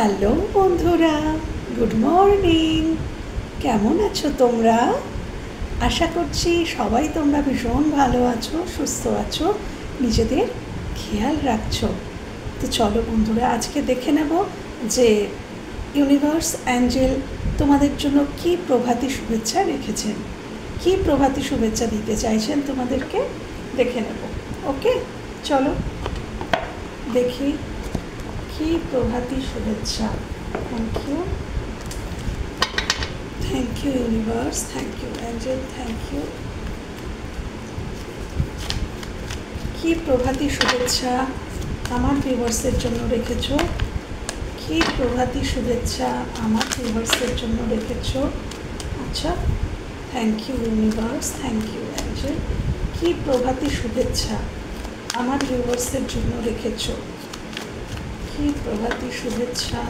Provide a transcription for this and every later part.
Hello বন্ধুরা, good morning. কেমন আছো তোমরা? আশা করছি সবাই তোমরা ভীষণ ভালো আছো, সুস্থ আছো, নিজেদের খেয়াল রাখছো। তো চলো বন্ধুরা, আজকে দেখে নেব যে ইউনিভার্স অ্যাঞ্জেল তোমাদের জন্য কী প্রভাতী শুভেচ্ছা রেখেছেন, কী প্রভাতী শুভেচ্ছা দিতে চাইছেন তোমাদেরকে, দেখে নেব। ওকে, চলো দেখি কি প্রভাতী শুভেচ্ছা। Thank you universe, thank you angel, thank you. কি প্রভাতী শুভেচ্ছা আমার ভিউয়ার্সের জন্য রেখেছো, কি প্রভাতী শুভেচ্ছা আমার ভিউয়ার্সের জন্য রেখেছো। আচ্ছা, thank you universe, thank you angel. কি প্রভাতী শুভেচ্ছা আমার ভিউয়ার্সের জন্য রেখেছো, কি প্রভাতী শুভেচ্ছা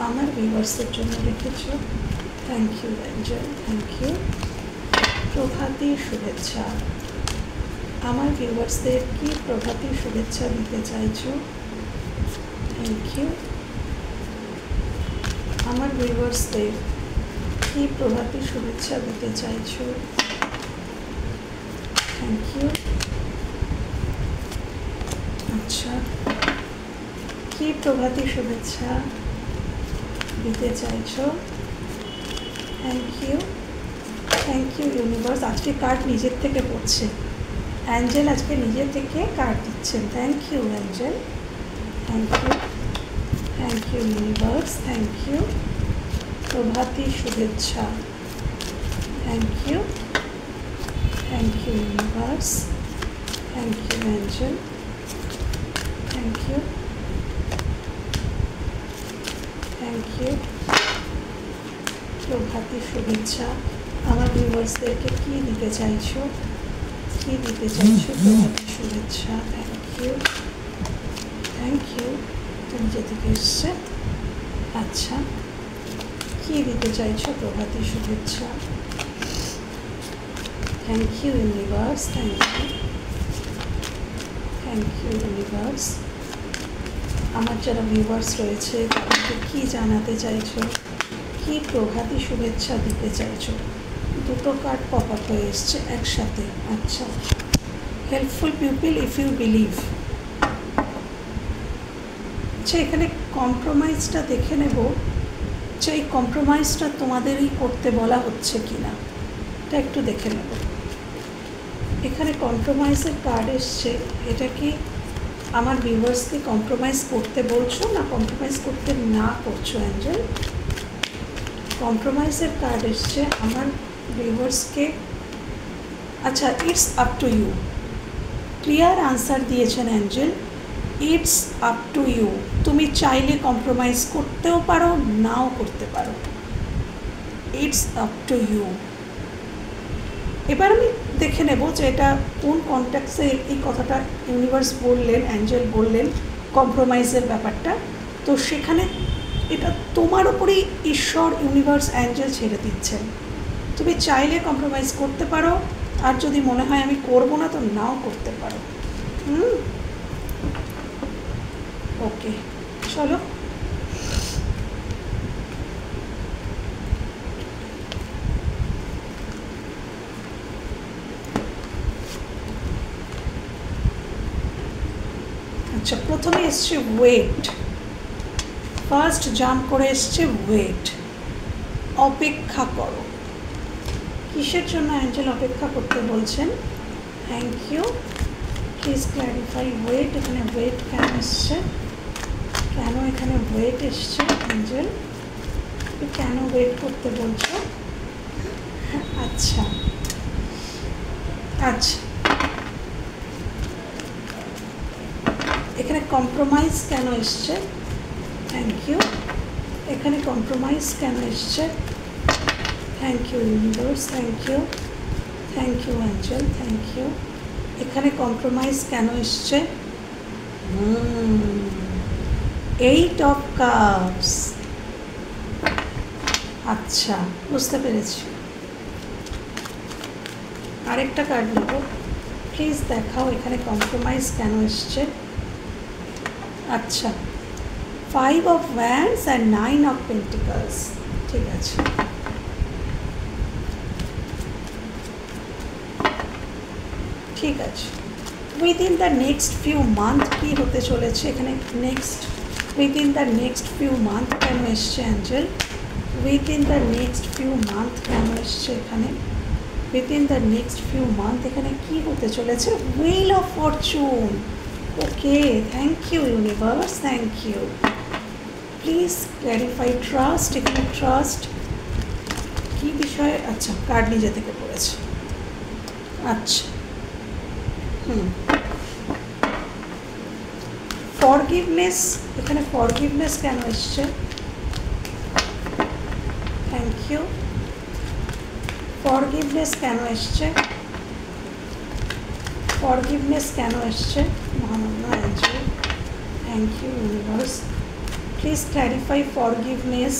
আমার ভিউয়ার্সের জন্য রেখেছো। Thank you angel, thank you. প্রভাতী শুভেচ্ছা আমার ভিউয়ার্সদের কি প্রভাতী শুভেচ্ছা দিতে চাইছো। Thank you. আমার ভিউয়ার্সদের কি প্রভাতী শুভেচ্ছা দিতে চাইছো। Thank you. আচ্ছা, কি প্রভাতী শুভেচ্ছা দিতে চাইছো। Thank you, thank you universe. আজকে কার্ড নিজের থেকে পড়ছে, অ্যাঞ্জেল আজকে নিজের থেকে কার্ড দিচ্ছেন। Thank you angel, thank you, thank you universe, thank you. প্রভাতী শুভেচ্ছা, thank you, thank you universe, thank you angel, thank you, thank you. প্রভাতী শুভেচ্ছা আমার ভিউয়ার্সদেরকে কী দিতে চাইছো, কী দিতে চাইছো প্রভাতী শুভেচ্ছা। Thank you, thank you. নিজে থেকে এসছে। আচ্ছা, কী দিতে চাইছো প্রভাতী শুভেচ্ছা। Thank you universe, thank you, thank you universe. আমার যারা ভিউয়ার্স রয়েছে তাদেরকে কী জানাতে চাইছো, কী প্রভাতী শুভেচ্ছা দিতে চাইছো। দুটো কার্ড পপ আপ হয়ে এসছে একসাথে। আচ্ছা, helpful people if you believe. আচ্ছা, এখানে কম্প্রোমাইজটা দেখে নেব যে এই কম্প্রোমাইজটা তোমাদেরই করতে বলা হচ্ছে কি না, এটা একটু দেখে নেব। এখানে কম্প্রোমাইজের কার্ড এসছে, এটা কি আমার ভিউয়ার্সকে কম্প্রোমাইজ করতে বলছো না কম্প্রোমাইজ করতে না করছো অ্যাঞ্জেল। কম্প্রোমাইজের কার্ড এসছে আমার ভিউয়ার্সকে। আচ্ছা, it's up to you. Clear answer দিয়েছেন angel, it's up to you. তুমি চাইলে কম্প্রোমাইজ করতেও পারো, নাও করতে পারো। It's up to you. এবার আমি দেখে নেব যে এটা কোন কনটেক্সে এই কথাটা ইউনিভার্স বললেন, অ্যাঞ্জেল বললেন কম্প্রোমাইজের ব্যাপারটা। তো সেখানে এটা তোমার ওপরেই ঈশ্বর, ইউনিভার্স, অ্যাঞ্জেল ছেড়ে দিচ্ছেন। তুমি চাইলে কম্প্রোমাইজ করতে পারো, আর যদি মনে হয় আমি করবো না তো নাও করতে পারো। ওকে, চলো। আচ্ছা, প্রথমে এসছে ওয়েট, ফার্স্ট জাম্প করে এসছে ওয়েট। অপেক্ষা করো। কিসের জন্য অ্যাঞ্জেল অপেক্ষা করতে বলছেন। Thank you. Please clarify wait. এখানে ওয়েট কেন এসছে, কেন এখানে ওয়েট এসছে অ্যাঞ্জেল, কেন ওয়েট করতে বলছো। আচ্ছা আচ্ছা, এখানে কম্প্রোমাইজ কেন এসছে। Thank you. এখানে কম্প্রোমাইজ কেন এসছে। Thank you universe, thank you, thank you angel, thank you. এখানে কম্প্রোমাইজ কেন এসছে। Eight of cups. আচ্ছা, বুঝতে পেরেছি। আরেকটা কার্ড নেব, প্লিজ দেখাও এখানে কম্প্রোমাইজ কেন এসছে। আচ্ছা, 5 of Wands and 9 of Pentacles. ঠিক আছে, ঠিক আছে। Within the next few month কী হতে চলেছে এখানে? Next within the next few month কেন এসছে angel? Within the next few month কেন এসছে এখানে? Within the next few month এখানে কী হতে চলেছে? Wheel of fortune. Okay, thank you universe, thank you. Please clarify trust. এখানে ট্রাস্ট কী বিষয়ে? আচ্ছা, কার্ড নিজে থেকে পড়েছে। আচ্ছা, ফরগিভনেস। এখানে ফরগিভনেস কেন এসছে? Thank you. ফরগিভনেস কেন এসছে? ফরগিভনেস কেন এসছে? মহামান্য angel, thank you universe. Please clarify forgiveness.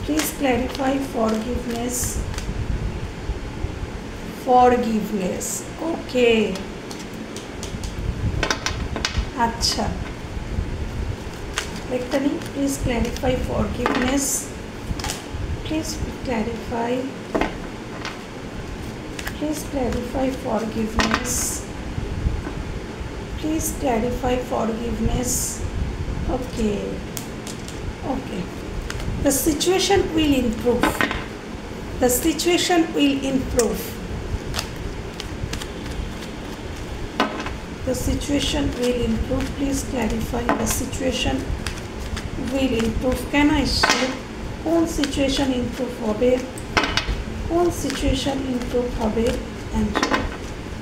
Please clarify forgiveness. Forgiveness, okay. আচ্ছা, একটা নিই। Please clarify forgiveness. Please clarify, please clarify forgiveness. Please clarify forgiveness. Okay, okay. The situation will improve. The situation will improve. The situation will improve. Please clarify. The situation will improve. কেন এসছে? কোন situation improve হবে? কোন situation improve হবে Angel?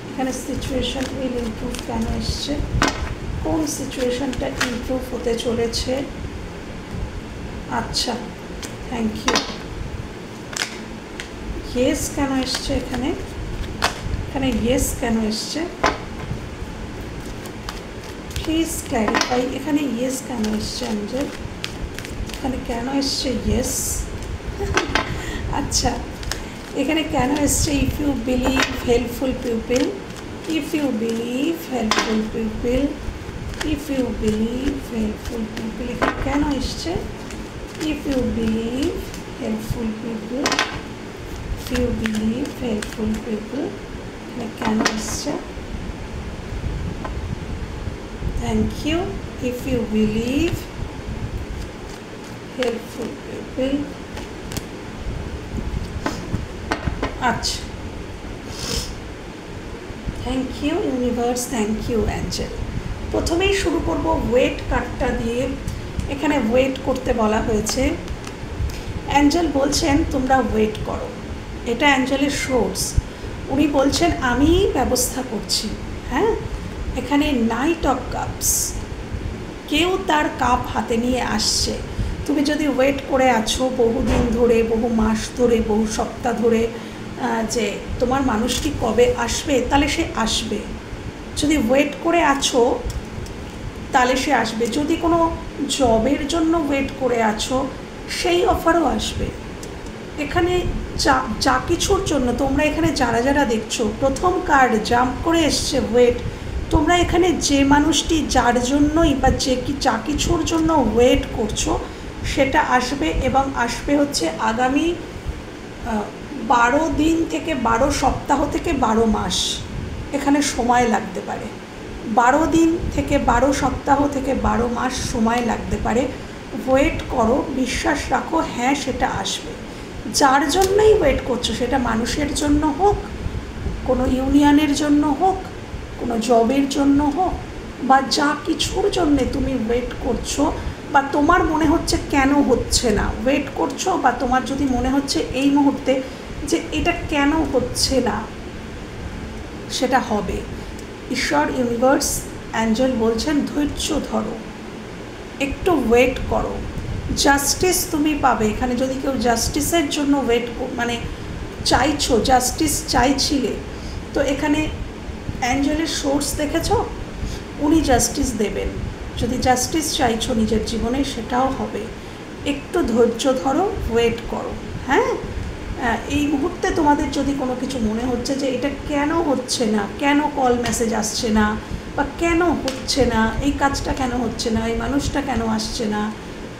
এখানে situation will improve কেন এসছে? কোন সিচুয়েশনটা ইমপ্রুভ হতে চলেছে? আচ্ছা, থ্যাংক ইউ। ইয়েস কেন এসছে এখানে? এখানে ইয়েস কেন এসছে? Please clarify. এখানে ইয়েস কেন এসছে অ্যাঞ্জেল? এখানে কেন এসছে ইয়েস? আচ্ছা, এখানে কেন এসছে? If you believe helpful people. If you believe helpful people. If you believe helpful people. এখানে কেন এসছে? If you believe helpful people. If you believe helpful people. এখানে কেন এসছে? Thank you. If you believe helpful people. আচ্ছা, thank you universe, thank you angel. প্রথমেই শুরু করব ওয়েট কার্ডটা দিয়ে। এখানে ওয়েট করতে বলা হয়েছে। অ্যাঞ্জেল বলছেন তোমরা ওয়েট করো। এটা অ্যাঞ্জেলের সোর্স। উনি বলছেন আমি ব্যবস্থা করছি। হ্যাঁ, এখানে নাইট অফ কাপস। কেউ তার কাপ হাতে নিয়ে আসছে। তুমি যদি ওয়েট করে আছো বহুদিন ধরে, বহু মাস ধরে, বহু সপ্তাহ ধরে, যে তোমার মানুষটি কবে আসবে, তাহলে সে আসবে। যদি ওয়েট করে আছো তাহলে সে আসবে। যদি কোনো জবের জন্য ওয়েট করে আছো সেই অফারও আসবে। এখানে যা কিছুর জন্য তোমরা এখানে যারা যারা দেখছো, প্রথম কার্ড জাম্প করে এসছে ওয়েট। তোমরা এখানে যে মানুষটি যার জন্যই বা যা কিছুর জন্য ওয়েট করছো সেটা আসবে, এবং আসবে হচ্ছে আগামী 12 দিন থেকে 12 সপ্তাহ থেকে 12 মাস। এখানে সময় লাগতে পারে। 12 দিন থেকে 12 সপ্তাহ থেকে 12 মাস সময় লাগতে পারে। ওয়েট করো, বিশ্বাস রাখো, হ্যাঁ সেটা আসবে। যার জন্যই ওয়েট করছো, সেটা মানুষের জন্য হোক, কোনো ইউনিয়নের জন্য হোক, কোনো জবের জন্য হোক, বা যা কিছুর জন্যে তুমি ওয়েট করছো, বা তোমার মনে হচ্ছে কেন হচ্ছে না ওয়েট করছো, বা তোমার যদি মনে হচ্ছে এই মুহূর্তে যে এটা কেন হচ্ছে না, সেটা হবে। ঈশ্বর, ইউনিভার্স, অ্যাঞ্জেল বলছেন ধৈর্য ধরো, একটু ওয়েট করো, জাস্টিস তুমি পাবে। এখানে যদি কেউ জাস্টিসের জন্য ওয়েট মানে চাইছো, জাস্টিস চাইছিলে, তো এখানে অ্যাঞ্জেলের সোর্স দেখেছো, উনি জাস্টিস দেবেন। যদি জাস্টিস চাইছো নিজের জীবনে, সেটাও হবে। একটু ধৈর্য ধরো, ওয়েট করো। হ্যাঁ, এই মুহূর্তে তোমাদের যদি কোনো কিছু মনে হচ্ছে যে এটা কেন হচ্ছে না, কেন কল মেসেজ আসছে না, বা কেন হচ্ছে না, এই কাজটা কেন হচ্ছে না, এই মানুষটা কেন আসছে না,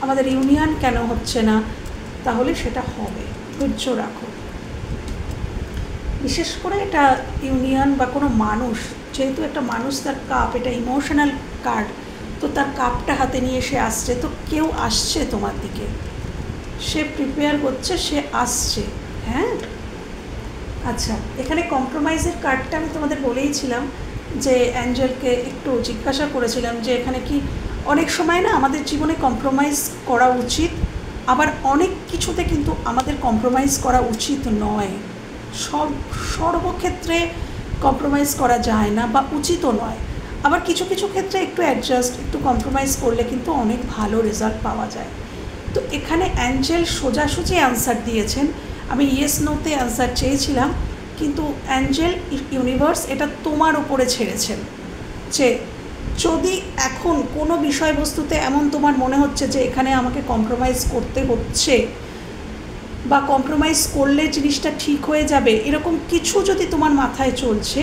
আমাদের ইউনিয়ন কেন হচ্ছে না, তাহলে সেটা হবে। ধৈর্য রাখো। বিশেষ করে এটা ইউনিয়ন বা কোনো মানুষ, যেহেতু একটা মানুষ, তার কাপ, এটা ইমোশনাল কার্ড, তো তার কাপটা হাতে নিয়ে সে আসছে, তো কেউ আসছে তোমার দিকে, সে প্রিপেয়ার করছে, সে আসছে। হ্যাঁ, আচ্ছা, এখানে কম্প্রোমাইজের কার্ডটা আমি তোমাদের বলেইছিলাম যে অ্যাঞ্জেলকে একটু জিজ্ঞাসা করেছিলাম যে এখানে কি অনেক সময় না আমাদের জীবনে কম্প্রোমাইজ করা উচিত, আবার অনেক কিছুতে কিন্তু আমাদের কম্প্রোমাইজ করা উচিত নয়। সর্বক্ষেত্রে কম্প্রোমাইজ করা যায় না বা উচিতও নয়। আবার কিছু কিছু ক্ষেত্রে একটু অ্যাডজাস্ট, একটু কম্প্রোমাইজ করলে কিন্তু অনেক ভালো রেজাল্ট পাওয়া যায়। তো এখানে অ্যাঞ্জেল সোজাসুজি অ্যান্সার দিয়েছেন। আমি ইয়েস নোতে অ্যান্সার চেয়েছিলাম, কিন্তু অ্যাঞ্জেল, ইউনিভার্স এটা তোমার উপরে ছেড়েছেন যে যদি এখন কোনো বিষয়বস্তুতে এমন তোমার মনে হচ্ছে যে এখানে আমাকে কম্প্রোমাইজ করতে হচ্ছে বা কম্প্রোমাইজ করলে জিনিসটা ঠিক হয়ে যাবে, এরকম কিছু যদি তোমার মাথায় চলছে,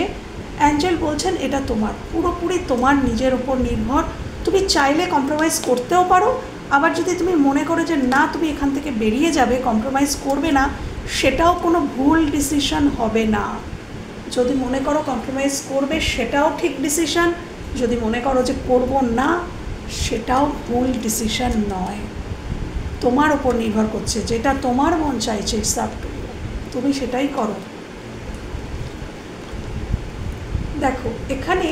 অ্যাঞ্জেল বলছেন এটা তোমার, পুরোপুরি তোমার নিজের ওপর নির্ভর। তুমি চাইলে কম্প্রোমাইজ করতেও পারো, আবার যদি তুমি মনে করো যে না তুমি এখান থেকে বেরিয়ে যাবে, কম্প্রোমাইজ করবে না, সেটাও কোনো ভুল ডিসিশন হবে না। যদি মনে করো কম্প্রোমাইজ করবে, সেটাও ঠিক ডিসিশন। যদি মনে করো যে করব না, সেটাও ভুল ডিসিশন নয়। তোমার ওপর নির্ভর করছে, যেটা তোমার মন চাইছে তুমি সেটাই করো। দেখো এখানে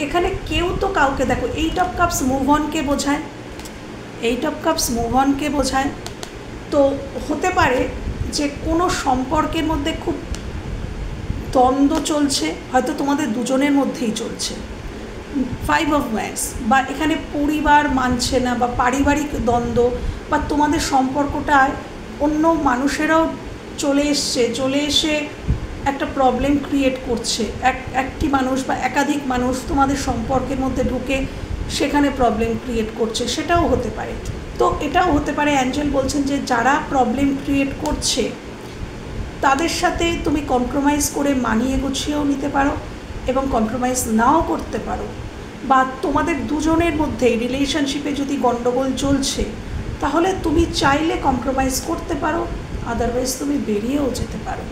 এখানে কেউ তো কাউকে, দেখো 8 অফ কাপস মুভ অনকে বোঝায়, 8 অফ কাপস মুভ অনকে বোঝায়। তো হতে পারে যে কোনো সম্পর্কের মধ্যে খুব দ্বন্দ্ব চলছে, হয়তো তোমাদের দুজনের মধ্যেই চলছে। 5 অফ ওয়ান্ডস, বা এখানে পরিবার মানছে না বা পারিবারিক দ্বন্দ্ব, বা তোমাদের সম্পর্কটায় অন্য মানুষেরাও চলে এসে একটা প্রবলেম ক্রিয়েট করছে। একটি মানুষ বা একাধিক মানুষ তোমাদের সম্পর্কের মধ্যে ঢুকে সেখানে প্রবলেম ক্রিয়েট করছে, সেটাও হতে পারে। তো এটাও হতে পারে অ্যাঞ্জেল বলছেন যে যারা প্রবলেম ক্রিয়েট করছে তাদের সাথে তুমি কম্প্রোমাইজ করে মানিয়ে গুছিয়েও নিতে পারো এবং কম্প্রোমাইজ নাও করতে পারো। বা তোমাদের দুজনের মধ্যে রিলেশনশিপে যদি গণ্ডগোল চলছে, তাহলে তুমি চাইলে কম্প্রোমাইজ করতে পারো, আদারওয়াইজ তুমি বেরিয়েও যেতে পারো।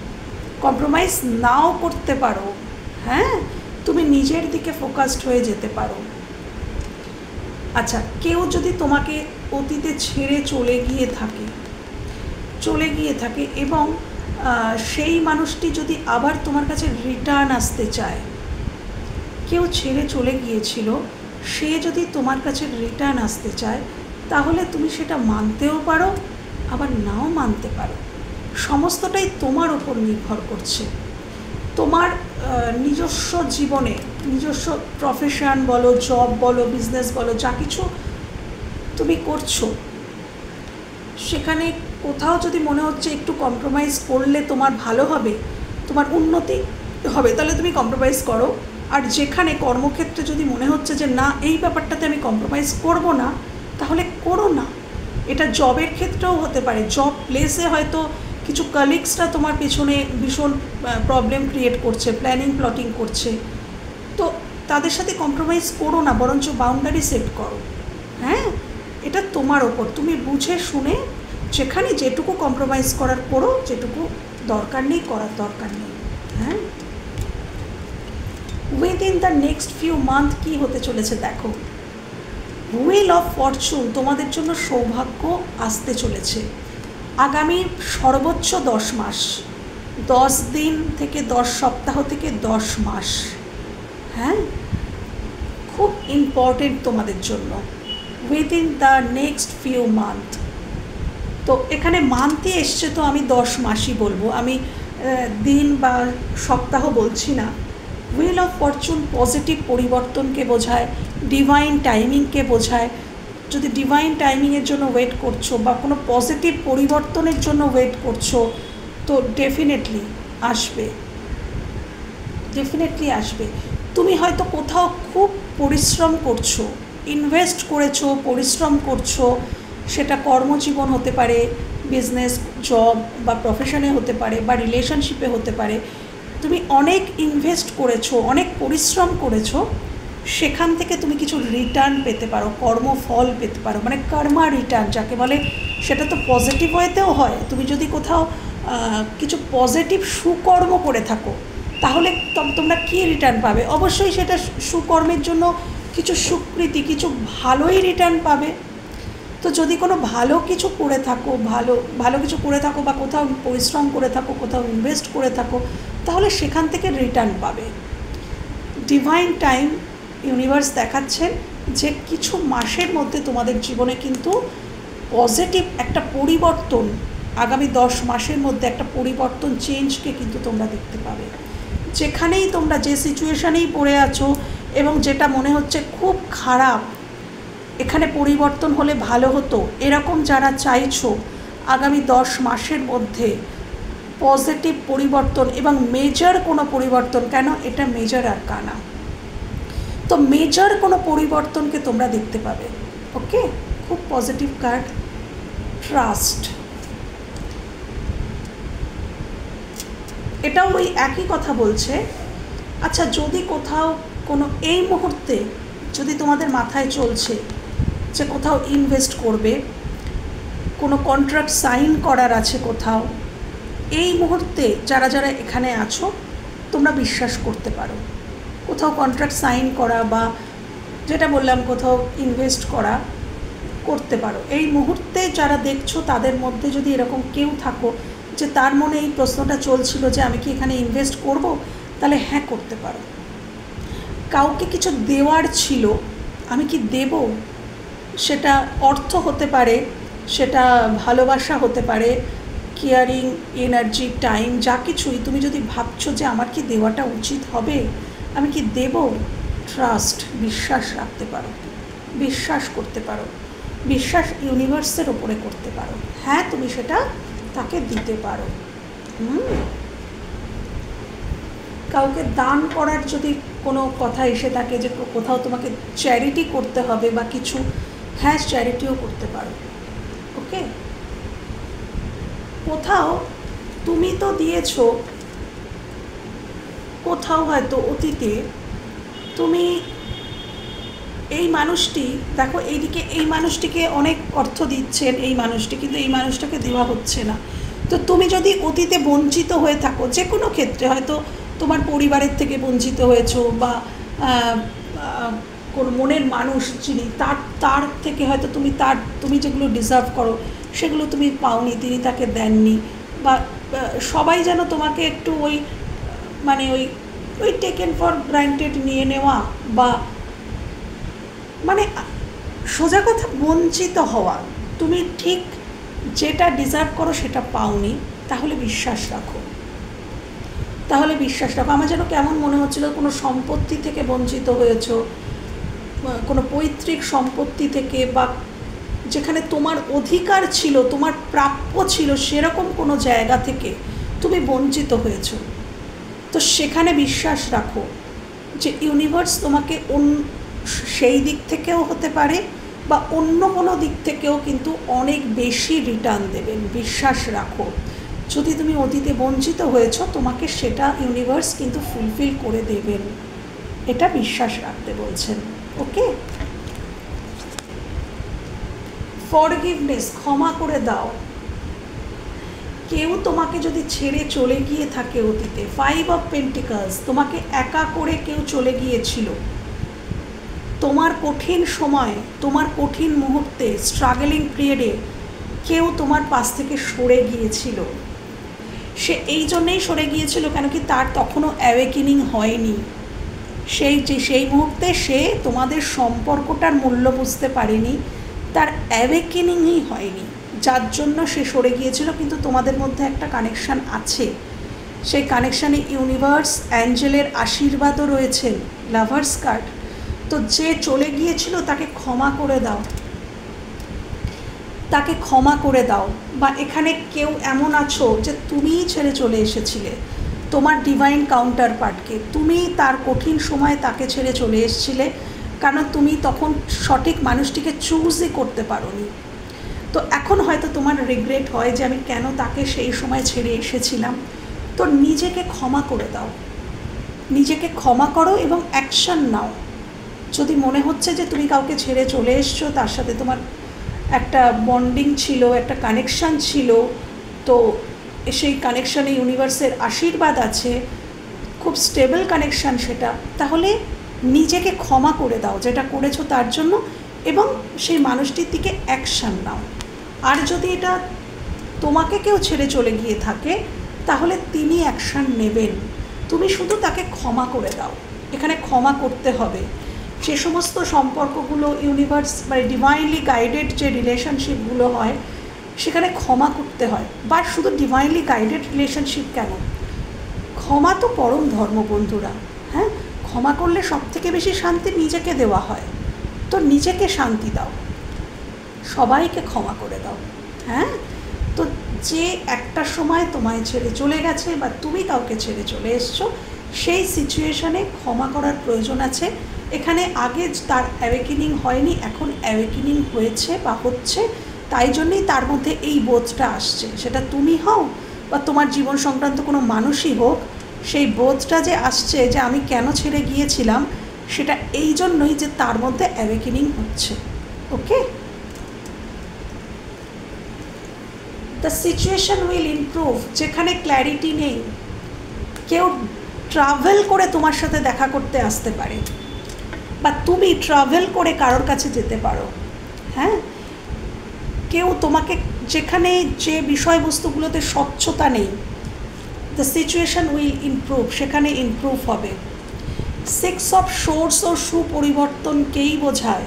কম্প্রোমাইজ নাও করতে পারো, হ্যাঁ, তুমি নিজের দিকে ফোকাসড হয়ে যেতে পারো। আচ্ছা, কেউ যদি তোমাকে অতীতে ছেড়ে চলে গিয়ে থাকে এবং সেই মানুষটি যদি আবার তোমার কাছে রিটার্ন আসতে চায়, কেউ ছেড়ে চলে গিয়েছিল, সে যদি তোমার কাছে রিটার্ন আসতে চায়, তাহলে তুমি সেটা মানতেও পারো, আবার নাও মানতে পারো। সমস্তটাই তোমার ওপর নির্ভর করছে। তোমার নিজস্ব জীবনে, নিজস্ব প্রফেশন বলো, জব বলো, বিজনেস বলো, যা কিছু তুমি করছো, সেখানে কোথাও যদি মনে হচ্ছে একটু কম্প্রোমাইজ করলে তোমার ভালো হবে, তোমার উন্নতি হবে, তাহলে তুমি কম্প্রোমাইজ করো। আর যেখানে কর্মক্ষেত্রে যদি মনে হচ্ছে যে না, এই ব্যাপারটাতে আমি কম্প্রোমাইজ করব না, তাহলে করো না। এটা জবের ক্ষেত্রেও হতে পারে। জব প্লেসে হয়তো কিছু কলিগসরা তোমার পেছনে ভীষণ প্রবলেম ক্রিয়েট করছে, প্ল্যানিং করছে, তো তাদের সাথে কম্প্রোমাইজ করো না, বরঞ্চ বাউন্ডারি সেট করো। হ্যাঁ, এটা তোমার ওপর, তুমি বুঝে শুনে যেখানে যেটুকু কম্প্রোমাইজ করার করো, যেটুকু দরকার নেই করার দরকার নেই। হ্যাঁ, within the next few month কী হতে চলেছে দেখো। হুইল অফ ফরচুন, তোমাদের জন্য সৌভাগ্য আসতে চলেছে আগামী সর্বোচ্চ 10 মাস, 10 দিন থেকে 10 সপ্তাহ থেকে 10 মাস। হ্যাঁ, খুব ইম্পর্টেন্ট তোমাদের জন্য, within the next few month. তো এখানে মান্থই এসছে, তো আমি 10 মাসই বলবো, আমি দিন বা সপ্তাহ বলছি না। হুইল অফ ফরচুন পজিটিভ পরিবর্তনকে বোঝায়, ডিভাইন টাইমিংকে বোঝায়। যদি ডিভাইন টাইমিংয়ের জন্য ওয়েট করছো বা কোনো পজিটিভ পরিবর্তনের জন্য ওয়েট করছো, তো ডেফিনেটলি আসবে, তুমি হয়তো কোথাও খুব পরিশ্রম করছো, ইনভেস্ট করেছো, পরিশ্রম করছো, সেটা কর্মজীবন হতে পারে, বিজনেস, জব বা প্রফেশনে হতে পারে, বা রিলেশনশিপে হতে পারে। তুমি অনেক ইনভেস্ট করেছো, অনেক পরিশ্রম করেছো, সেখান থেকে তুমি কিছু রিটার্ন পেতে পারো, কর্মফল পেতে পারো, মানে কর্মা রিটার্ন যাকে বলে। সেটা তো পজিটিভ ওয়েতেও হয়। তুমি যদি কোথাও কিছু পজিটিভ সুকর্ম করে থাকো, তাহলে তোমরা কী রিটার্ন পাবে? অবশ্যই সেটা সুকর্মের জন্য কিছু স্বীকৃতি, কিছু ভালোই রিটার্ন পাবে। তো যদি কোনো ভালো কিছু করে থাকো, ভালো কিছু করে থাকো, বা কোথাও পরিশ্রম করে থাকো, কোথাও ইনভেস্ট করে থাকো, তাহলে সেখান থেকে রিটার্ন পাবে। ডিভাইন টাইম, ইউনিভার্স দেখাচ্ছেন যে কিছু মাসের মধ্যে তোমাদের জীবনে কিন্তু পজিটিভ একটা পরিবর্তন, আগামী 10 মাসের মধ্যে একটা পরিবর্তন, চেঞ্জকে কিন্তু তোমরা দেখতে পাবে। যেখানেই তোমরা যে সিচুয়েশানেই পড়ে আছো এবং যেটা মনে হচ্ছে খুব খারাপ, এখানে পরিবর্তন হলে ভালো হতো, এরকম যারা চাইছো, আগামী 10 মাসের মধ্যে পজিটিভ পরিবর্তন এবং মেজর কোনো পরিবর্তন, কেন এটা মেজর আরকানা, তো মেজর কোনো পরিবর্তনকে তোমরা দেখতে পাবে। ওকে, খুব পজিটিভ কার্ড। ট্রাস্ট, এটাও ওই একই কথা বলছে। আচ্ছা, যদি কোথাও কোনো এই মুহূর্তে যদি তোমাদের মাথায় চলছে যে কোথাও ইনভেস্ট করবে, কোনো কন্ট্রাক্ট সাইন করার আছে কোথাও, এই মুহূর্তে যারা যারা এখানে আছো তোমরা বিশ্বাস করতে পারো। কোথাও কন্ট্রাক্ট সাইন করা বা যেটা বললাম কোথাও ইনভেস্ট করা করতে পারো। এই মুহূর্তে যারা দেখছো তাদের মধ্যে যদি এরকম কেউ থাকো যে তার মনে এই প্রশ্নটা চলছিল যে আমি কি এখানে ইনভেস্ট করব, তাহলে হ্যাঁ, করতে পারো। কাউকে কিছু দেওয়ার ছিল, আমি কি দেব, সেটা অর্থ হতে পারে, সেটা ভালোবাসা হতে পারে, কেয়ারিং, এনার্জি, টাইম, যা কিছুই তুমি যদি ভাবছো যে আমার কি দেওয়াটা উচিত হবে, আমি কি দেব, ট্রাস্ট, বিশ্বাস রাখতে পারো, বিশ্বাস করতে পারো, বিশ্বাস ইউনিভার্সের ওপরে করতে পারো। হ্যাঁ, তুমি সেটা তাকে দিতে পারো। কাউকে দান করার যদি কোনো কথা এসে থাকে যে কোথাও তোমাকে চ্যারিটি করতে হবে বা কিছু, হ্যাঁ, চ্যারিটিও করতে পারো। ওকে, কোথাও তুমি তো দিয়েছো, কোথাও হয়তো অতীতে তুমি এই মানুষটি, দেখো এইদিকে এই মানুষটিকে অনেক অর্থ দিচ্ছেন এই মানুষটি, কিন্তু এই মানুষটাকে দেওয়া হচ্ছে না। তো তুমি যদি অতীতে বঞ্চিত হয়ে থাকো, যে কোনো ক্ষেত্রে, হয়তো তোমার পরিবারের থেকে বঞ্চিত হয়েছো, বা কোন মনের মানুষ যিনি, তার থেকে হয়তো তুমি যেগুলো ডিজার্ভ করো সেগুলো তুমি পাওনি, তিনি তাকে দেননি, বা সবাই যেন তোমাকে একটু মানে ওই টেকেন ফর গ্রান্টেড নিয়ে নেওয়া, বা মানে সোজা কথা বঞ্চিত হওয়া, তুমি ঠিক যেটা ডিজার্ভ করো সেটা পাওনি, তাহলে বিশ্বাস রাখো, তাহলে বিশ্বাস রাখো। আমার যেন কেমন মনে হচ্ছিল কোনো সম্পত্তি থেকে বঞ্চিত হয়েছো, কোনো পৈতৃক সম্পত্তি থেকে, বা যেখানে তোমার অধিকার ছিল, তোমার প্রাপ্য ছিল, সেরকম কোনো জায়গা থেকে তুমি বঞ্চিত হয়েছো। তো সেখানে বিশ্বাস রাখো যে ইউনিভার্স তোমাকে সেই দিক থেকেও হতে পারে বা অন্য কোনো দিক থেকেও কিন্তু অনেক বেশি রিটার্ন দেবেন। বিশ্বাস রাখো, যদি তুমি অতীতে বঞ্চিত হয়েছো, তোমাকে সেটা ইউনিভার্স কিন্তু ফুলফিল করে দেবেন, এটা বিশ্বাস রাখতে বলছেন। ওকে, ফরগিভনেস, ক্ষমা করে দাও। কেউ তোমাকে যদি ছেড়ে চলে গিয়ে থাকে অতীতে, 5 অফ পেন্টিকলস, তোমাকে একা করে কেউ চলে গিয়েছিল, তোমার কঠিন সময়, তোমার কঠিন মুহূর্তে, স্ট্রাগলিং পিরিয়ডে কেউ তোমার পাশ থেকে সরে গিয়েছিল। সে এই জন্যেই সরে গিয়েছিল কেন কি তার তখনও অ্যাওয়েকেনিং হয়নি। সেই মুহূর্তে সে তোমাদের সম্পর্কটার মূল্য বুঝতে পারেনি, তার অ্যাওয়েকেনিংই হয়নি, যার জন্য সে সরে গিয়েছিল। কিন্তু তোমাদের মধ্যে একটা কানেকশান আছে, সেই কানেকশানে ইউনিভার্স, অ্যাঞ্জেলের আশীর্বাদও রয়েছেন, লাভার্স কার্ড। তো যে চলে গিয়েছিল তাকে ক্ষমা করে দাও, তাকে ক্ষমা করে দাও। বা এখানে কেউ এমন আছো যে তুমিই ছেড়ে চলে এসেছিলে তোমার ডিভাইন কাউন্টার পার্টকে, তুমি তার কঠিন সময় তাকে ছেড়ে চলে এসেছিলে, কারণ তুমি তখন সঠিক মানুষটিকে চুজই করতে পারোনি। তো এখন হয়তো তোমার রিগ্রেট হয় যে আমি কেন তাকে সেই সময় ছেড়ে এসেছিলাম। তো নিজেকে ক্ষমা করে দাও, নিজেকে ক্ষমা করো এবং অ্যাকশান নাও। যদি মনে হচ্ছে যে তুমি কাউকে ছেড়ে চলে এসছো, তার সাথে তোমার একটা বন্ডিং ছিল, একটা কানেকশান ছিল, তো সেই কানেকশানে ইউনিভার্সের আশীর্বাদ আছে, খুব স্টেবল কানেকশান সেটা, তাহলে নিজেকে ক্ষমা করে দাও যেটা করেছো তার জন্য, এবং সেই মানুষটির দিকে অ্যাকশান নাও। আর যদি এটা তোমাকে কেউ ছেড়ে চলে গিয়ে থাকে, তাহলে তিনি অ্যাকশান নেবেন, তুমি শুধু তাকে ক্ষমা করে দাও। এখানে ক্ষমা করতে হবে। যে সমস্ত সম্পর্কগুলো ইউনিভার্স মানে ডিভাইনলি গাইডেড যে রিলেশনশিপগুলো হয়, সেখানে ক্ষমা করতে হয়। বা শুধু ডিভাইনলি গাইডেড রিলেশনশিপ কেন, ক্ষমা তো পরম ধর্ম বন্ধুরা। হ্যাঁ, ক্ষমা করলে সবথেকে বেশি শান্তি নিজেকে দেওয়া হয়। তো নিজেকে শান্তি দাও, সবাইকে ক্ষমা করে দাও। হ্যাঁ, তো যে একটা সময় তোমায় ছেড়ে চলে গেছে বা তুমি কাউকে ছেড়ে চলে এসছো, সেই সিচুয়েশানে ক্ষমা করার প্রয়োজন আছে। এখানে আগে তার অ্যাওয়েকেনিং হয়নি, এখন অ্যাওয়েকেনিং হয়েছে বা হচ্ছে, তাই জন্যেই তার মধ্যে এই বোধটা আসছে। সেটা তুমি হও বা তোমার জীবন সংক্রান্ত কোনো মানুষই হোক, সেই বোধটা যে আসছে যে আমি কেন ছেড়ে গিয়েছিলাম, সেটা এই জন্যই যে তার মধ্যে অ্যাওয়েকেনিং হচ্ছে। ওকে, দ্য সিচুয়েশান উইল ইমপ্রুভ। যেখানে ক্ল্যারিটি নেই, কেউ ট্রাভেল করে তোমার সাথে দেখা করতে আসতে পারে, বা তুমি ট্রাভেল করে কারোর কাছে যেতে পারো। হ্যাঁ, কেউ তোমাকে, যেখানে যে বিষয়বস্তুগুলোতে স্বচ্ছতা নেই, দ্য সিচুয়েশান উইল ইমপ্রুভ, সেখানে ইমপ্রুভ হবে। সিক্স অফ সোর্স ও সুপরিবর্তনকেই বোঝায়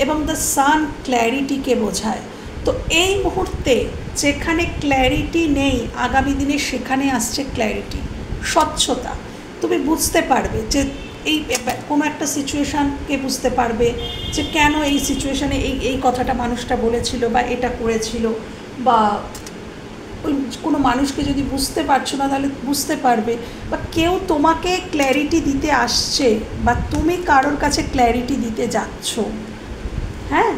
এবং দ্য সান ক্ল্যারিটিকে বোঝায়। তো এই মুহূর্তে যেখানে ক্ল্যারিটি নেই, আগামী দিনে সেখানে আসছে ক্ল্যারিটি, স্বচ্ছতা। তুমি বুঝতে পারবে যে এই কোনো একটা সিচুয়েশানকে বুঝতে পারবে যে কেন এই সিচুয়েশানে এই কথাটা মানুষটা বলেছিল বা এটা করেছিল, বা ওই কোনো মানুষকে যদি বুঝতে পারছো না তাহলে বুঝতে পারবে, বা কেউ তোমাকে ক্ল্যারিটি দিতে আসছে বা তুমি কারোর কাছে ক্ল্যারিটি দিতে যাচ্ছ। হ্যাঁ,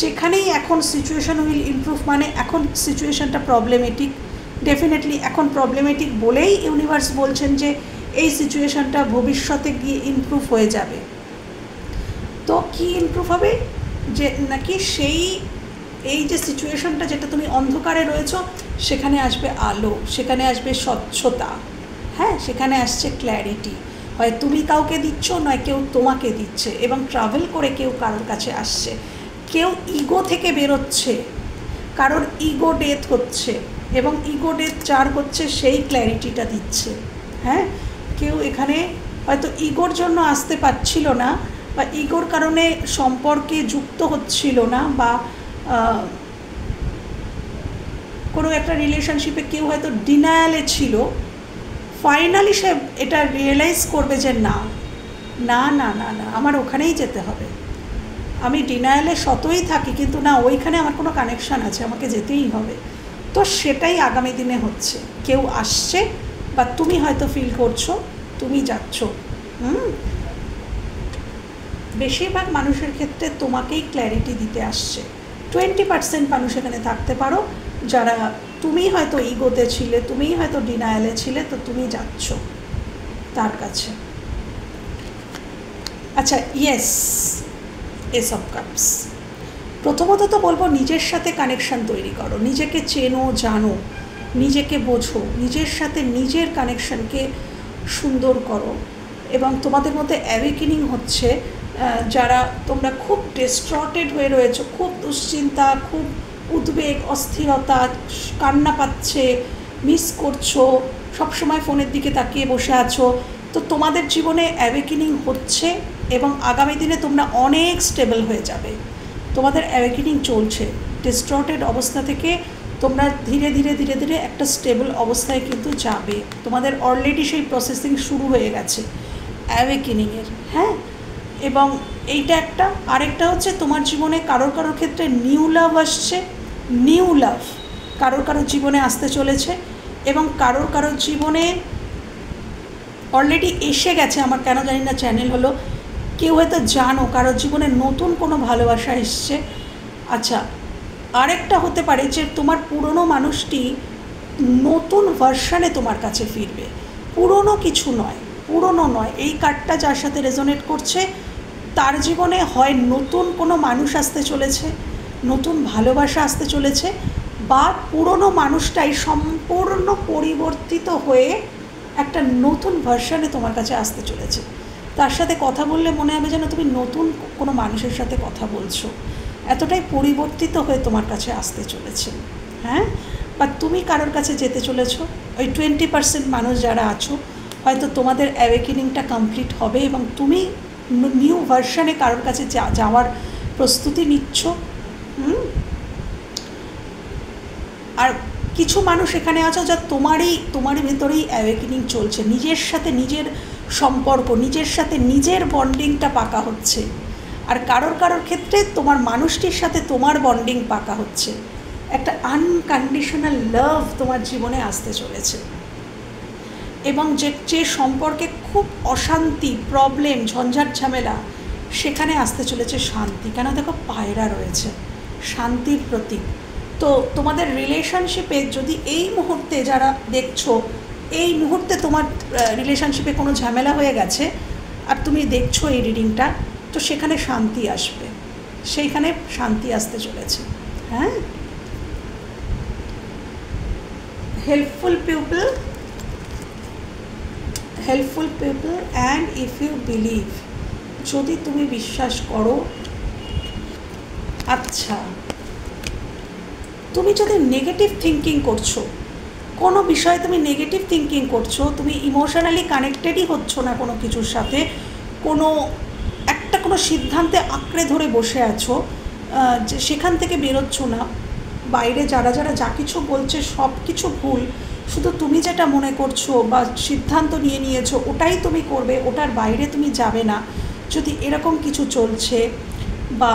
যেখানেই এখন সিচুয়েশান উইল ইমপ্রুভ, মানে এখন সিচুয়েশানটা প্রবলেমেটিক, ডেফিনেটলি এখন প্রবলেমেটিক বলেই ইউনিভার্স বলছেন যে এই সিচুয়েশানটা ভবিষ্যতে গিয়ে ইমপ্রুভ হয়ে যাবে। তো কি ইমপ্রুভ হবে, যে নাকি সেই এই যে সিচুয়েশানটা যেটা তুমি অন্ধকারে রয়েছো, সেখানে আসবে আলো, সেখানে আসবে স্বচ্ছতা। হ্যাঁ, সেখানে আসছে ক্ল্যারিটি। হয় তুমি কাউকে দিচ্ছ, নয় কেউ তোমাকে দিচ্ছে, এবং ট্রাভেল করে কেউ কারোর কাছে আসছে। কেউ ইগো থেকে বেরোচ্ছে, কারোর ইগো ডেথ হচ্ছে, এবং ইগো ডেথ যার হচ্ছে সেই ক্ল্যারিটিটা দিচ্ছে। হ্যাঁ, কেউ এখানে হয়তো ইগোর জন্য আসতে পারছিল না, বা ইগোর কারণে সম্পর্কে যুক্ত হচ্ছিল না, বা কোনো একটা রিলেশনশিপে কেউ হয়তো ডিনায়ালে ছিল, ফাইনালি সে এটা রিয়েলাইজ করবে যে না না না না না আমার ওখানেই যেতে হবে, আমি ডিনায়ালে শতই থাকি কিন্তু না, ওইখানে আমার কোনো কানেকশান আছে, আমাকে যেতেই হবে। তো সেটাই আগামী দিনে হচ্ছে, কেউ আসছে বা তুমি হয়তো ফিল করছো তুমি যাচ্ছ। বেশিরভাগ মানুষের ক্ষেত্রে তোমাকেই ক্ল্যারিটি দিতে আসছে। 20% মানুষ এখানে থাকতে পারো যারা, তুমি হয়তো ইগোতে ছিলে, তুমিই হয়তো ডিনায়ালে ছিলে, তো তুমি যাচ্ছ তার কাছে। আচ্ছা, ইয়েস, এস অফ কাপস। প্রথমত তো বলবো নিজের সাথে কানেকশান তৈরি করো, নিজেকে চেনো, জানো, নিজেকে বোঝো, নিজের সাথে নিজের কানেকশানকে সুন্দর করো। এবং তোমাদের মধ্যে অ্যাওয়েকেনিং হচ্ছে, যারা তোমরা খুব ডিস্ট্রটেড হয়ে রয়েছো, খুব দুশ্চিন্তা, খুব উদ্বেগ, অস্থিরতা, কান্না পাচ্ছে, মিস করছো, সবসময় ফোনের দিকে তাকিয়ে বসে আছো, তো তোমাদের জীবনে অ্যাওয়েকেনিং হচ্ছে এবং আগামী দিনে তোমরা অনেক স্টেবল হয়ে যাবে। তোমাদের অ্যাওয়েকেনিং চলছে, ডিস্ট্রটেড অবস্থা থেকে তোমরা ধীরে ধীরে ধীরে ধীরে একটা স্টেবল অবস্থায় কিন্তু যাবে। তোমাদের অলরেডি সেই প্রসেসিং শুরু হয়ে গেছে অ্যাওয়েকেনিংয়ের। হ্যাঁ, এবং এইটা একটা। আরেকটা হচ্ছে তোমার জীবনে কারোর কারোর ক্ষেত্রে নিউ লাভ আসছে, নিউ লাভ কারোর কারোর জীবনে আসতে চলেছে, এবং কারোর কারোর জীবনে অলরেডি এসে গেছে। আমার কেন জানি না চ্যানেল হলো, কেউ হয়তো জানো কারোর জীবনে নতুন কোনো ভালোবাসা এসছে। আচ্ছা, আরেকটা হতে পারে যে তোমার পুরনো মানুষটি নতুন ভার্সানে তোমার কাছে ফিরবে, পুরনো কিছু নয়, পুরনো নয়। এই কার্ডটা যার সাথে রেজোনেট করছে তার জীবনে হয় নতুন কোনো মানুষ আসতে চলেছে, নতুন ভালোবাসা আসতে চলেছে, বা পুরনো মানুষটাই সম্পূর্ণ পরিবর্তিত হয়ে একটা নতুন ভার্সানে তোমার কাছে আসতে চলেছে। তার সাথে কথা বললে মনে হবে যেন তুমি নতুন কোনো মানুষের সাথে কথা বলছো, এতটাই পরিবর্তিত হয়ে তোমার কাছে আসতে চলেছে। হ্যাঁ, বা তুমি কারোর কাছে যেতে চলেছো, ওই 20% মানুষ যারা আছো হয়তো তোমাদের অ্যাওয়েকেনিংটা কমপ্লিট হবে এবং তুমি নিউ ভার্সানে কারোর কাছে যাওয়ার প্রস্তুতি নিচ্ছ। আর কিছু মানুষ এখানে আছো যা তোমারই ভেতরেই অ্যাওয়েকেনিং চলছে, নিজের সাথে নিজের সম্পর্ক, নিজের সাথে নিজের বন্ডিংটা পাকা হচ্ছে। আর কারোর ক্ষেত্রে তোমার মানুষটির সাথে তোমার বন্ডিং পাকা হচ্ছে, একটা আনকন্ডিশনাল লাভ তোমার জীবনে আসতে চলেছে। এবং যে সম্পর্কে খুব অশান্তি, প্রবলেম, ঝঞ্ঝাট ঝামেলা, সেখানে আসতে চলেছে শান্তি। কেন দেখো পায়রা রয়েছে, শান্তির প্রতীক। তো তোমাদের রিলেশনশিপে যদি এই মুহূর্তে যারা দেখছো, এই মুহূর্তে তোমার রিলেশনশিপে কোনো ঝামেলা হয়ে গেছে আর তুমি দেখছো এই রিডিংটা, তো সেখানে শান্তি আসবে, সেইখানে শান্তি আসতে চলেছে। হ্যাঁ, helpful people and if you believe, যদি তুমি বিশ্বাস করো। আচ্ছা, তুমি যদি নেগেটিভ থিঙ্কিং করছো, কোনো বিষয়ে তুমি নেগেটিভ থিঙ্কিং করছো, তুমি ইমোশনালি কানেক্টেডই হচ্ছ না কোনো কিছুর সাথে, কোনো সিদ্ধান্তে আঁকড়ে ধরে বসে আছো, যে সেখান থেকে বেরোচ্ছ না, বাইরে যারা যা কিছু বলছে সব কিছু ভুল, শুধু তুমি যেটা মনে করছো বা সিদ্ধান্ত নিয়েছো ওটাই তুমি করবে, ওটার বাইরে তুমি যাবে না, যদি এরকম কিছু চলছে, বা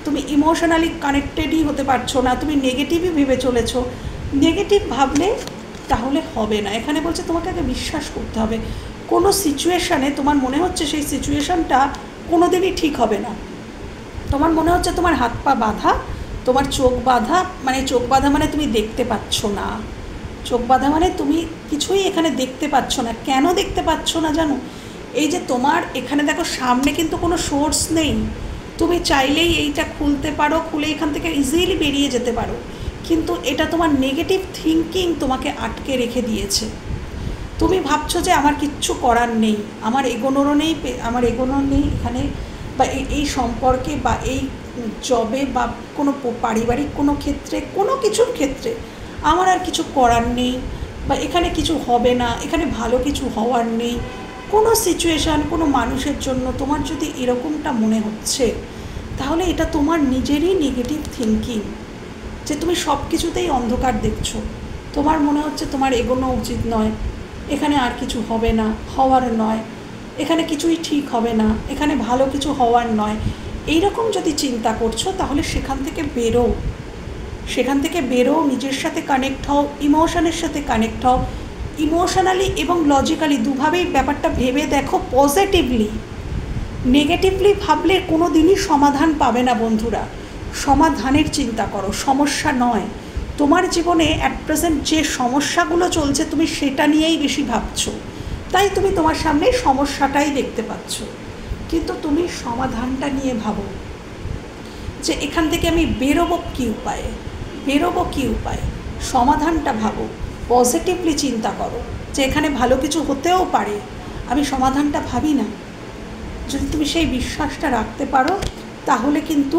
তুমি ইমোশনালি কানেক্টেডই হতে পারছো না, তুমি নেগেটিভই ভেবে চলেছো, নেগেটিভ ভাবলে তাহলে হবে না। এখানে বলছে তোমাকে আগে বিশ্বাস করতে হবে। কোনো সিচুয়েশানে তোমার মনে হচ্ছে সেই সিচুয়েশানটা কোনো দিনই ঠিক হবে না, তোমার মনে হচ্ছে তোমার হাত পা বাঁধা, তোমার চোখ বাঁধা মানে তুমি দেখতে পাচ্ছ না, চোখ বাঁধা মানে তুমি কিছুই এখানে দেখতে পাচ্ছ না। কেন দেখতে পাচ্ছ না জানো? এই যে তোমার এখানে দেখো সামনে কিন্তু কোনো সোর্স নেই, তুমি চাইলেই এইটা খুলতে পারো, খুলে এখান থেকে ইজিলি বেরিয়ে যেতে পারো, কিন্তু এটা তোমার নেগেটিভ থিঙ্কিং তোমাকে আটকে রেখে দিয়েছে। তুমি ভাবছো যে আমার কিচ্ছু করার নেই, আমার এগোনোর নেই এখানে, বা এই সম্পর্কে, বা এই জবে, বা কোনো পারিবারিক কোনো ক্ষেত্রে, কোনো কিছুর ক্ষেত্রে আমার আর কিছু করার নেই, বা এখানে কিছু হবে না, এখানে ভালো কিছু হওয়ার নেই। কোনো সিচুয়েশান, কোনো মানুষের জন্য তোমার যদি এরকমটা মনে হচ্ছে, তাহলে এটা তোমার নিজেরই নেগেটিভ থিঙ্কিং, যে তুমি সব কিছুতেই অন্ধকার দেখছো, তোমার মনে হচ্ছে তোমার এগোনো উচিত নয়, এখানে আর কিছু হবে না, হওয়ার নয়, এখানে কিছুই ঠিক হবে না, এখানে ভালো কিছু হওয়ার নয়, এইরকম যদি চিন্তা করছো, তাহলে সেখান থেকে বেরো, নিজের সাথে কানেক্ট হও, ইমোশনের সাথে কানেক্ট হও, ইমোশনালি এবং লজিক্যালি দুভাবেই ব্যাপারটা ভেবে দেখো পজিটিভলি। নেগেটিভলি ভাবলে কোনো দিনই সমাধান পাবে না বন্ধুরা, সমাধানের চিন্তা করো, সমস্যা নয়। তোমার জীবনে অ্যাট প্রেজেন্ট যে সমস্যাগুলো চলছে তুমি সেটা নিয়েই বেশি ভাবছো, তাই তুমি তোমার সামনে সমস্যাটাই দেখতে পাচ্ছ, কিন্তু তুমি সমাধানটা নিয়ে ভাবো, যে এখান থেকে আমি বেরোবো কী উপায়ে, সমাধানটা ভাবো, পজিটিভলি চিন্তা করো, যে এখানে ভালো কিছু হতেও পারে, আমি সমাধানটা ভাবি না। যদি তুমি সেই বিশ্বাসটা রাখতে পারো, তাহলে কিন্তু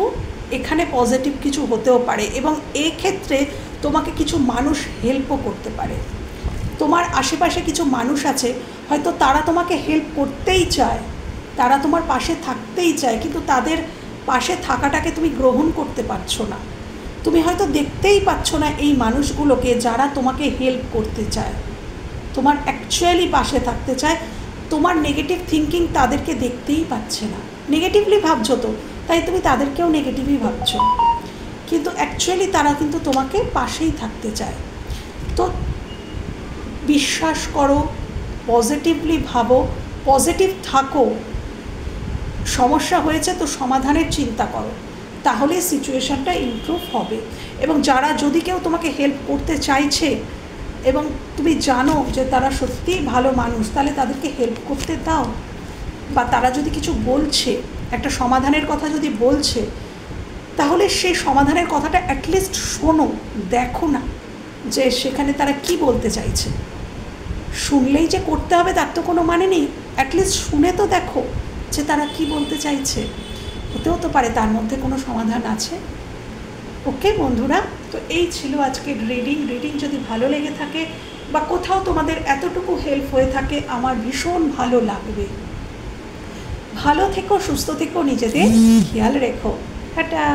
এখানে পজিটিভ কিছু হতেও পারে, এবং এক্ষেত্রে তোমাকে কিছু মানুষ হেল্পও করতে পারে। তোমার আশেপাশে কিছু মানুষ আছে, হয়তো তারা তোমাকে হেল্প করতেই চায়, তারা তোমার পাশে থাকতেই চায়, কিন্তু তাদের পাশে থাকাটাকে তুমি গ্রহণ করতে পারছো না, তুমি হয়তো দেখতেই পাচ্ছ না এই মানুষগুলোকে যারা তোমাকে হেল্প করতে চায়, তোমার অ্যাকচুয়ালি পাশে থাকতে চায়, তোমার নেগেটিভ থিঙ্কিং তাদেরকে দেখতেই পাচ্ছে না, নেগেটিভলি ভাবছো তো, তাই তুমি তাদেরকেও নেগেটিভই ভাবছো, কিন্তু অ্যাকচুয়ালি তারা কিন্তু তোমাকে পাশেই থাকতে চায়। তো বিশ্বাস করো, পজিটিভলি ভাবো, পজিটিভ থাকো, সমস্যা হয়েছে তো সমাধানের চিন্তা করো, তাহলে সিচুয়েশানটা ইমপ্রুভ হবে। এবং যদি কেউ তোমাকে হেল্প করতে চাইছে এবং তুমি জানো যে তারা সত্যিই ভালো মানুষ, তাহলে তাদেরকে হেল্প করতে দাও। বা তারা যদি কিছু বলছে, একটা সমাধানের কথা যদি বলছে, তাহলে সেই সমাধানের কথাটা অ্যাটলিস্ট শোনো, দেখো না যে সেখানে তারা কি বলতে চাইছে। শুনলেই যে করতে হবে তার তো কোনো মানে নেই, অ্যাটলিস্ট শুনে তো দেখো যে তারা কি বলতে চাইছে, হতেও তো পারে তার মধ্যে কোনো সমাধান আছে। ওকে বন্ধুরা, তো এই ছিল আজকের রিডিং যদি ভালো লেগে থাকে বা কোথাও তোমাদের এতটুকু হেল্প হয়ে থাকে আমার ভীষণ ভালো লাগবে। ভালো থেকো, সুস্থ থেকো, নিজেদের খেয়াল রেখো। টাটা।